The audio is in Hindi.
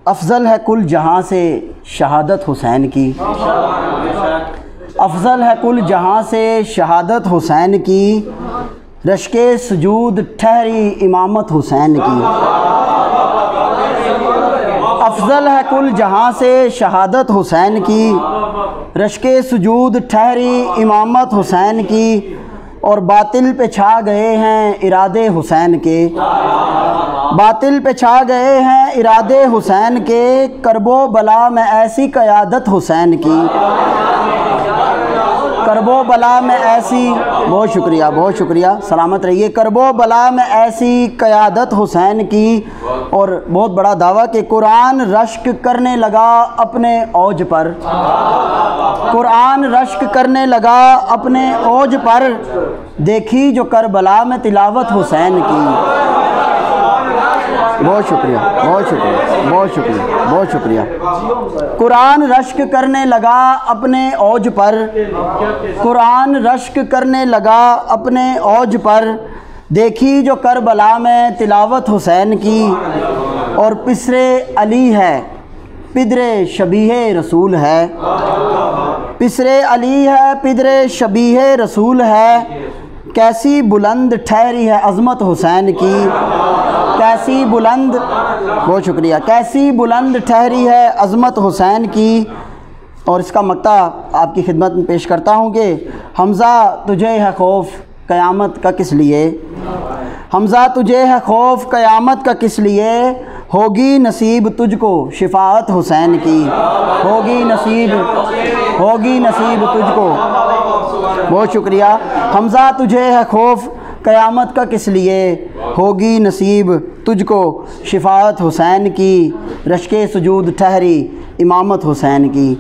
अफजल है कुल जहाँ से शहादत हुसैन की, अफजल है कुल जहाँ से शहादत हुसैन की, रश्के सुजूद ठहरी इमामत हुसैन की। अफजल है कुल जहाँ से शहादत हुसैन की, रश्के सुजूद ठहरी इमामत हुसैन की, और बातिल पे छा गए हैं इरादे हुसैन के, बातिल पे छा गए हैं इरादे हुसैन के, करबो बला में ऐसी क़यादत हुसैन की, करबो बला में ऐसी, बहुत शुक्रिया, सलामत रहिए। करबो बला में ऐसी क़यादत हुसैन की। और बहुत बड़ा दावा कि कुरान रश्क करने लगा अपने औज पर, कुरान रश्क करने लगा अपने औज पर, देखी जो करबला में तिलावत हुसैन की। बहुत शुक्रिया। कुरान रश्क करने लगा अपने औज पर, कुरान रश्क करने लगा अपने औज पर, देखी जो करबला में तिलावत हुसैन की। और पिसरे अली है पिदरे शबीहे रसूल है, पिसरे अली है पिदरे शबीहे रसूल है, कैसी बुलंद ठहरी है अज़मत हुसैन की, कैसी बुलंद, बहुत शुक्रिया, कैसी बुलंद ठहरी है अज़मत हुसैन की। और इसका मक्ता आपकी खिदमत में पेश करता हूँ कि हमज़ा तुझे है खौफ क़यामत का किस लिए, हमज़ा तुझे है खौफ क़यामत का किस लिए, होगी नसीब तुझको शिफाअत हुसैन की, होगी नसीब तुझको। बहुत शुक्रिया। हमज़ा तुझे है खौफ क़यामत का किस लिए, होगी नसीब तुझको शिफाअत हुसैन की, रश्के सुजूद ठहरी इमामत हुसैन की।